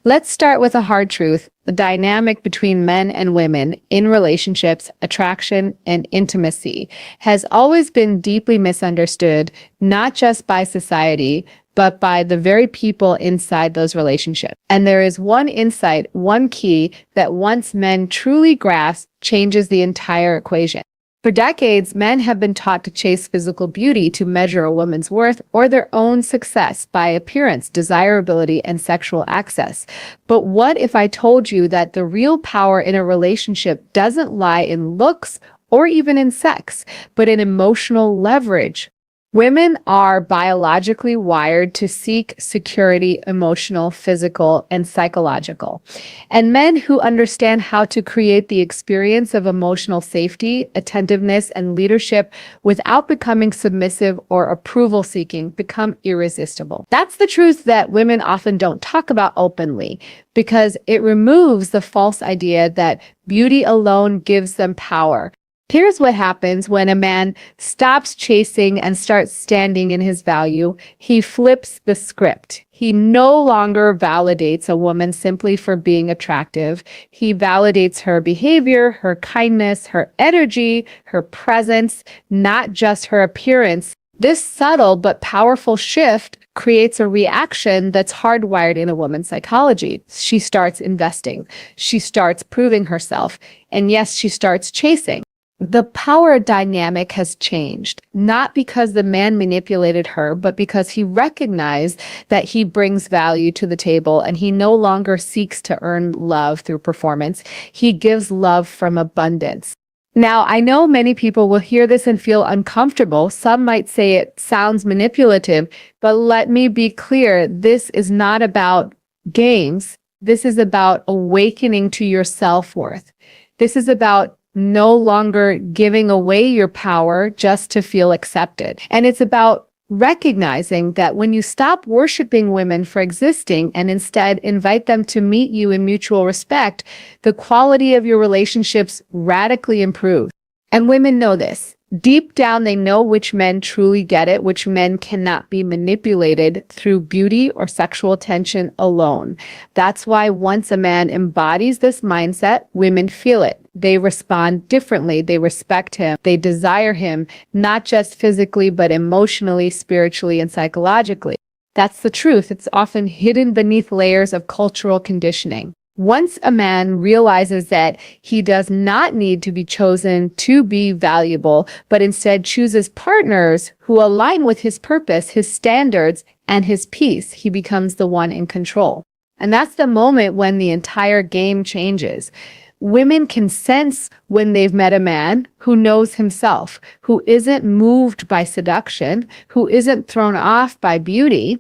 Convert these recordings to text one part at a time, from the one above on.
Let's start with a hard truth. The dynamic between men and women in relationships, attraction, and intimacy has always been deeply misunderstood, not just by society, but by the very people inside those relationships. And there is one insight, one key that once men truly grasp, changes the entire equation. For decades, men have been taught to chase physical beauty to measure a woman's worth or their own success by appearance, desirability, and sexual access. But what if I told you that the real power in a relationship doesn't lie in looks or even in sex, but in emotional leverage? Women are biologically wired to seek security, emotional, physical, and psychological. And men who understand how to create the experience of emotional safety, attentiveness, and leadership without becoming submissive or approval-seeking become irresistible. That's the truth that women often don't talk about openly, because it removes the false idea that beauty alone gives them power. Here's what happens when a man stops chasing and starts standing in his value. He flips the script. He no longer validates a woman simply for being attractive. He validates her behavior, her kindness, her energy, her presence, not just her appearance. This subtle but powerful shift creates a reaction that's hardwired in a woman's psychology. She starts investing. She starts proving herself. And yes, she starts chasing. The power dynamic has changed, not because the man manipulated her, but because he recognized that he brings value to the table and he no longer seeks to earn love through performance. He gives love from abundance. Now, I know many people will hear this and feel uncomfortable. Some might say it sounds manipulative, but let me be clear. This is not about games. This is about awakening to your self-worth. This is about no longer giving away your power just to feel accepted. And it's about recognizing that when you stop worshiping women for existing and instead invite them to meet you in mutual respect, the quality of your relationships radically improves. And women know this. Deep down, they know which men truly get it, which men cannot be manipulated through beauty or sexual attention alone. That's why once a man embodies this mindset, women feel it. They respond differently. They respect him. They desire him, not just physically, but emotionally, spiritually, and psychologically. That's the truth. It's often hidden beneath layers of cultural conditioning. Once a man realizes that he does not need to be chosen to be valuable, but instead chooses partners who align with his purpose, his standards, and his peace, he becomes the one in control. And that's the moment when the entire game changes. Women can sense when they've met a man who knows himself, who isn't moved by seduction, who isn't thrown off by beauty.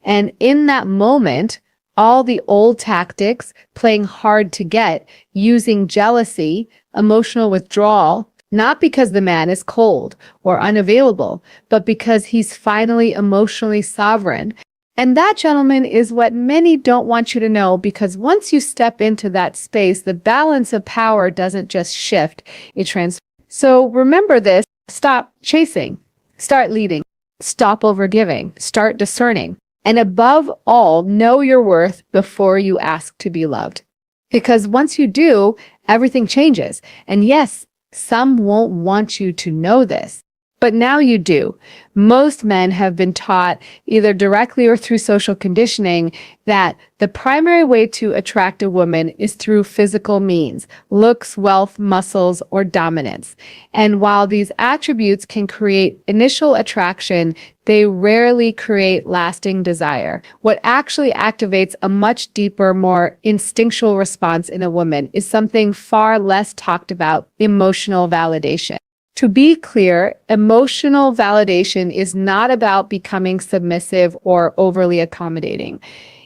And in that moment, all the old tactics, playing hard to get, using jealousy, emotional withdrawal, not because the man is cold or unavailable, but because he's finally emotionally sovereign. And that, gentlemen, is what many don't want you to know, because once you step into that space, the balance of power doesn't just shift, it transforms. So remember this, stop chasing, start leading, stop overgiving, start discerning. And above all, know your worth before you ask to be loved. Because once you do, everything changes. And yes, some won't want you to know this, but now you do. Most men have been taught, either directly or through social conditioning, that the primary way to attract a woman is through physical means, looks, wealth, muscles, or dominance. And while these attributes can create initial attraction, they rarely create lasting desire. What actually activates a much deeper, more instinctual response in a woman is something far less talked about: emotional validation. To be clear, emotional validation is not about becoming submissive or overly accommodating.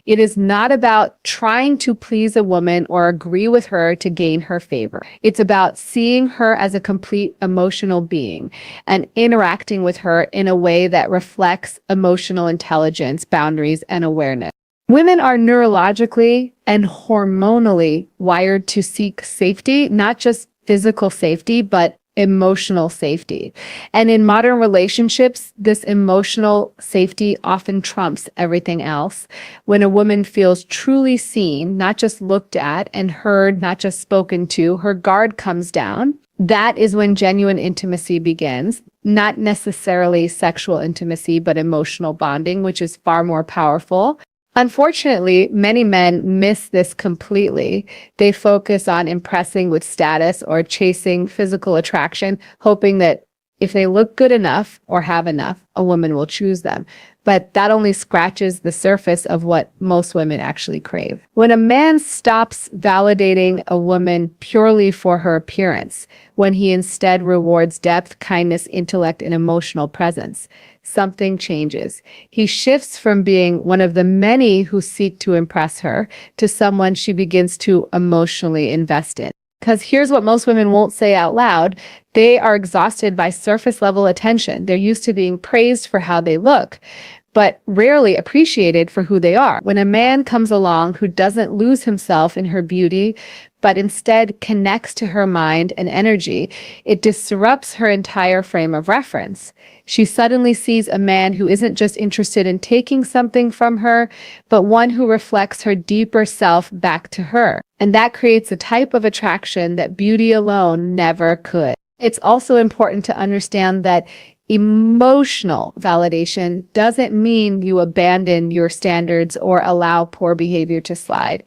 It is not about trying to please a woman or agree with her to gain her favor. It's about seeing her as a complete emotional being and interacting with her in a way that reflects emotional intelligence, boundaries, and awareness. Women are neurologically and hormonally wired to seek safety, not just physical safety, but emotional safety. And in modern relationships, this emotional safety often trumps everything else. When a woman feels truly seen, not just looked at, and heard, not just spoken to, her guard comes down. That is when genuine intimacy begins, not necessarily sexual intimacy, but emotional bonding, which is far more powerful. Unfortunately, many men miss this completely. They focus on impressing with status or chasing physical attraction, hoping that if they look good enough or have enough, a woman will choose them. But that only scratches the surface of what most women actually crave. When a man stops validating a woman purely for her appearance, when he instead rewards depth, kindness, intellect, and emotional presence, something changes. He shifts from being one of the many who seek to impress her to someone she begins to emotionally invest in. Because here's what most women won't say out loud. They are exhausted by surface level attention. They're used to being praised for how they look, but rarely appreciated for who they are. When a man comes along who doesn't lose himself in her beauty, but instead connects to her mind and energy, it disrupts her entire frame of reference. She suddenly sees a man who isn't just interested in taking something from her, but one who reflects her deeper self back to her. And that creates a type of attraction that beauty alone never could. It's also important to understand that emotional validation doesn't mean you abandon your standards or allow poor behavior to slide.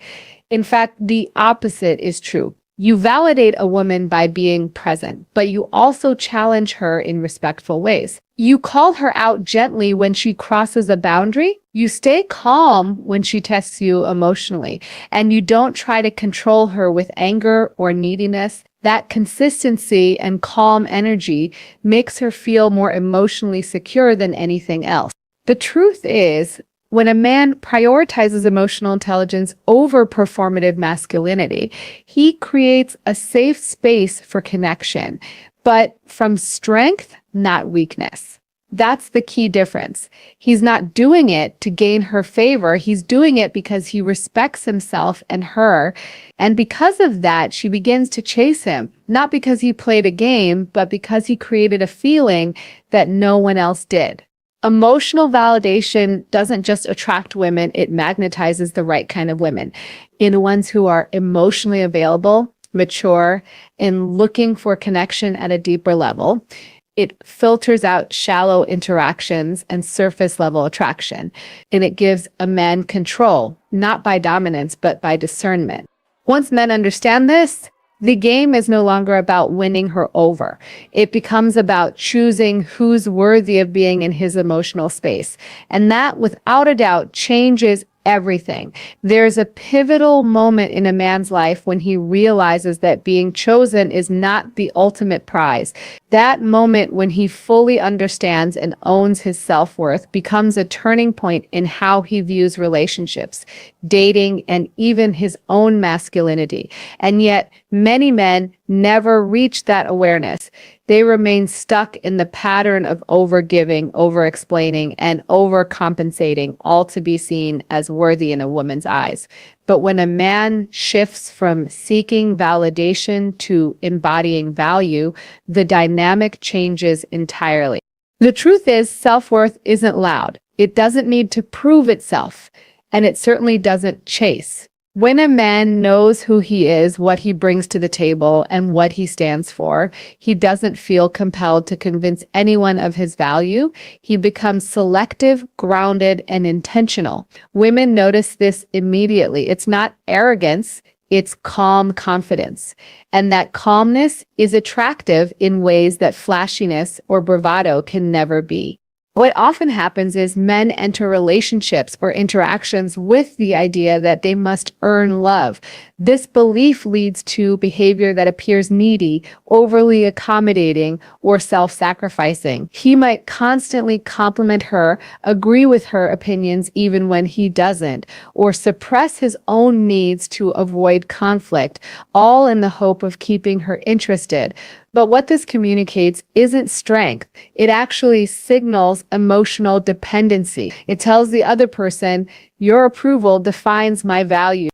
In fact, the opposite is true. You validate a woman by being present, but you also challenge her in respectful ways. You call her out gently when she crosses a boundary. You stay calm when she tests you emotionally, and you don't try to control her with anger or neediness. That consistency and calm energy makes her feel more emotionally secure than anything else. The truth is, when a man prioritizes emotional intelligence over performative masculinity, he creates a safe space for connection, but from strength, not weakness. That's the key difference. He's not doing it to gain her favor. He's doing it because he respects himself and her. And because of that, she begins to chase him, not because he played a game, but because he created a feeling that no one else did. Emotional validation doesn't just attract women, it magnetizes the right kind of women. In ones who are emotionally available, mature, and looking for connection at a deeper level. It filters out shallow interactions and surface level attraction. And it gives a man control, not by dominance, but by discernment. Once men understand this, the game is no longer about winning her over. It becomes about choosing who's worthy of being in his emotional space. And that, without a doubt, changes everything. There's a pivotal moment in a man's life when he realizes that being chosen is not the ultimate prize. That moment when he fully understands and owns his self-worth becomes a turning point in how he views relationships, dating, and even his own masculinity. And yet, many men never reach that awareness. They remain stuck in the pattern of overgiving, over-explaining, and overcompensating, all to be seen as worthy in a woman's eyes. But when a man shifts from seeking validation to embodying value, the dynamic changes entirely. The truth is, self-worth isn't loud. It doesn't need to prove itself, and it certainly doesn't chase. When a man knows who he is, what he brings to the table, and what he stands for, he doesn't feel compelled to convince anyone of his value. He becomes selective, grounded, and intentional. Women notice this immediately. It's not arrogance, it's calm confidence. And that calmness is attractive in ways that flashiness or bravado can never be. What often happens is men enter relationships or interactions with the idea that they must earn love. This belief leads to behavior that appears needy, overly accommodating, or self-sacrificing. He might constantly compliment her, agree with her opinions even when he doesn't, or suppress his own needs to avoid conflict, all in the hope of keeping her interested. But what this communicates isn't strength. It actually signals emotional dependency. It tells the other person, your approval defines my value.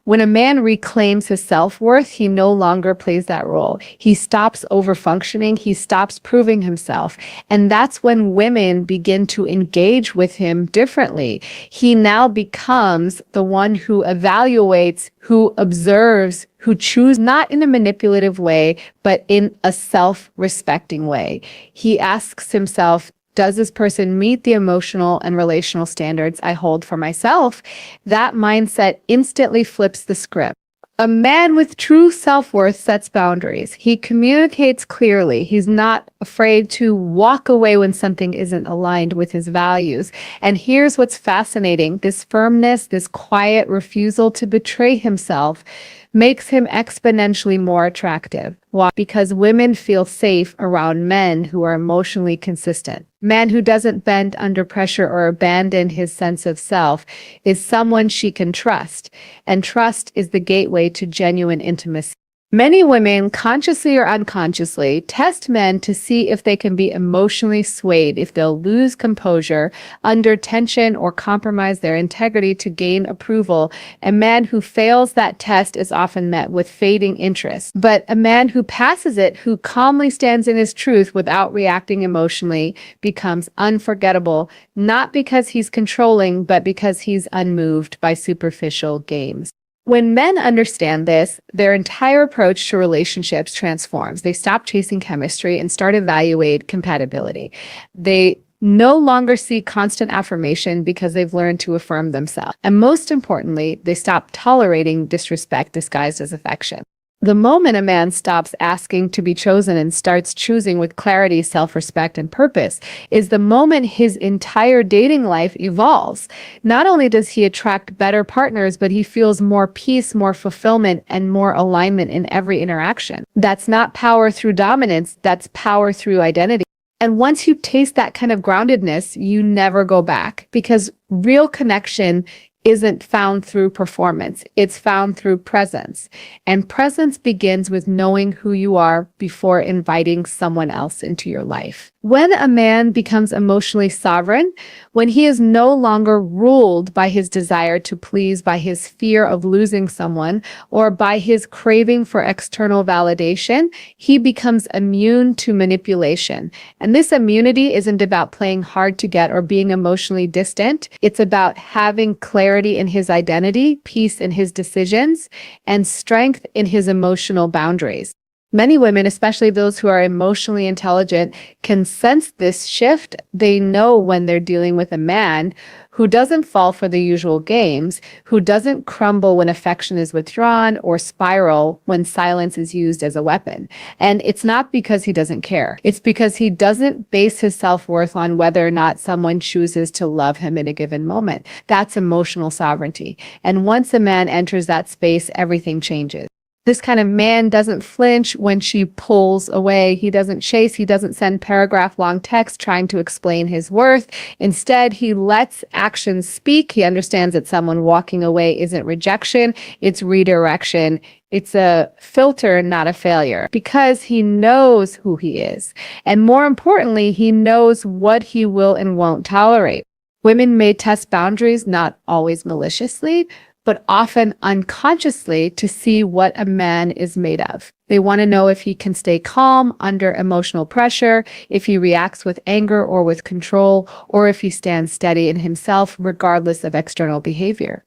When a man reclaims his self-worth, he no longer plays that role. He stops overfunctioning, he stops proving himself. And that's when women begin to engage with him differently. He now becomes the one who evaluates, who observes, who chooses, not in a manipulative way, but in a self-respecting way. He asks himself, does this person meet the emotional and relational standards I hold for myself? That mindset instantly flips the script. A man with true self-worth sets boundaries. He communicates clearly. He's not afraid to walk away when something isn't aligned with his values. And here's what's fascinating. This firmness, this quiet refusal to betray himself makes him exponentially more attractive. Why? Because women feel safe around men who are emotionally consistent. Man who doesn't bend under pressure or abandon his sense of self is someone she can trust, and trust is the gateway to genuine intimacy. Many women, consciously or unconsciously, test men to see if they can be emotionally swayed, if they'll lose composure under tension or compromise their integrity to gain approval. A man who fails that test is often met with fading interest. But a man who passes it, who calmly stands in his truth without reacting emotionally, becomes unforgettable, not because he's controlling, but because he's unmoved by superficial games. When men understand this, their entire approach to relationships transforms. They stop chasing chemistry and start evaluating compatibility. They no longer seek constant affirmation because they've learned to affirm themselves. And most importantly, they stop tolerating disrespect disguised as affection. The moment a man stops asking to be chosen and starts choosing with clarity, self-respect, and purpose is the moment his entire dating life evolves. Not only does he attract better partners, but he feels more peace, more fulfillment, and more alignment in every interaction. That's not power through dominance, that's power through identity. And once you taste that kind of groundedness, you never go back, because real connection isn't found through performance. It's found through presence. And presence begins with knowing who you are before inviting someone else into your life. When a man becomes emotionally sovereign, when he is no longer ruled by his desire to please, by his fear of losing someone, or by his craving for external validation, he becomes immune to manipulation. And this immunity isn't about playing hard to get or being emotionally distant. It's about having clarity in his identity, peace in his decisions, and strength in his emotional boundaries. Many women, especially those who are emotionally intelligent, can sense this shift. They know when they're dealing with a man who doesn't fall for the usual games, who doesn't crumble when affection is withdrawn or spiral when silence is used as a weapon. And it's not because he doesn't care. It's because he doesn't base his self-worth on whether or not someone chooses to love him in a given moment. That's emotional sovereignty. And once a man enters that space, everything changes. This kind of man doesn't flinch when she pulls away. He doesn't chase. He doesn't send paragraph-long text trying to explain his worth. Instead, he lets actions speak. He understands that someone walking away isn't rejection. It's redirection. It's a filter, not a failure, because he knows who he is. And more importantly, he knows what he will and won't tolerate. Women may test boundaries, not always maliciously, but often unconsciously, to see what a man is made of. They want to know if he can stay calm under emotional pressure, if he reacts with anger or with control, or if he stands steady in himself regardless of external behavior.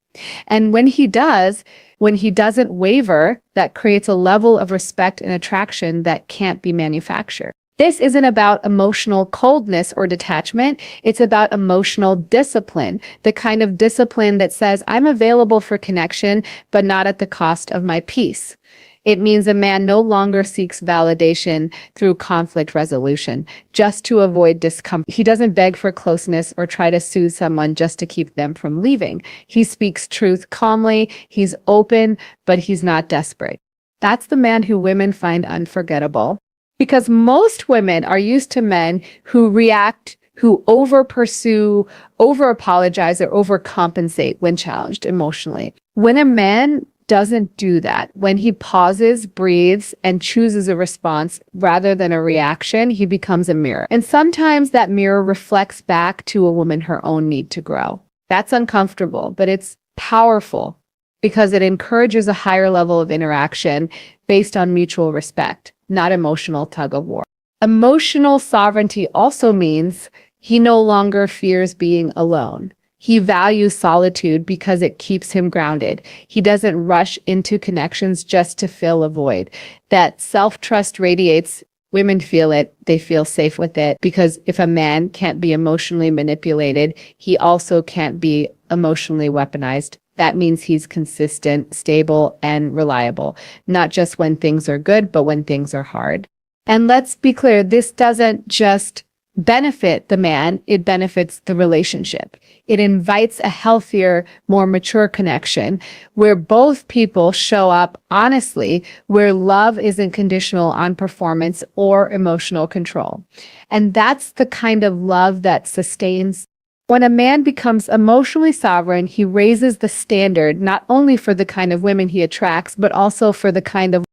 And when he does, when he doesn't waver, that creates a level of respect and attraction that can't be manufactured. This isn't about emotional coldness or detachment. It's about emotional discipline, the kind of discipline that says, I'm available for connection, but not at the cost of my peace. It means a man no longer seeks validation through conflict resolution just to avoid discomfort. He doesn't beg for closeness or try to soothe someone just to keep them from leaving. He speaks truth calmly. He's open, but he's not desperate. That's the man who women find unforgettable. Because most women are used to men who react, who over-pursue, over-apologize, or overcompensate when challenged emotionally. When a man doesn't do that, when he pauses, breathes, and chooses a response rather than a reaction, he becomes a mirror. And sometimes that mirror reflects back to a woman her own need to grow. That's uncomfortable, but it's powerful. because it encourages a higher level of interaction based on mutual respect, not emotional tug of war. Emotional sovereignty also means he no longer fears being alone. He values solitude because it keeps him grounded. He doesn't rush into connections just to fill a void. That self-trust radiates. Women feel it. They feel safe with it, because if a man can't be emotionally manipulated, he also can't be emotionally weaponized. That means he's consistent, stable, and reliable, not just when things are good, but when things are hard. And let's be clear, this doesn't just benefit the man, it benefits the relationship. It invites a healthier, more mature connection where both people show up honestly, where love isn't conditional on performance or emotional control. And that's the kind of love that sustains. When a man becomes emotionally sovereign, he raises the standard not only for the kind of women he attracts, but also for the kind of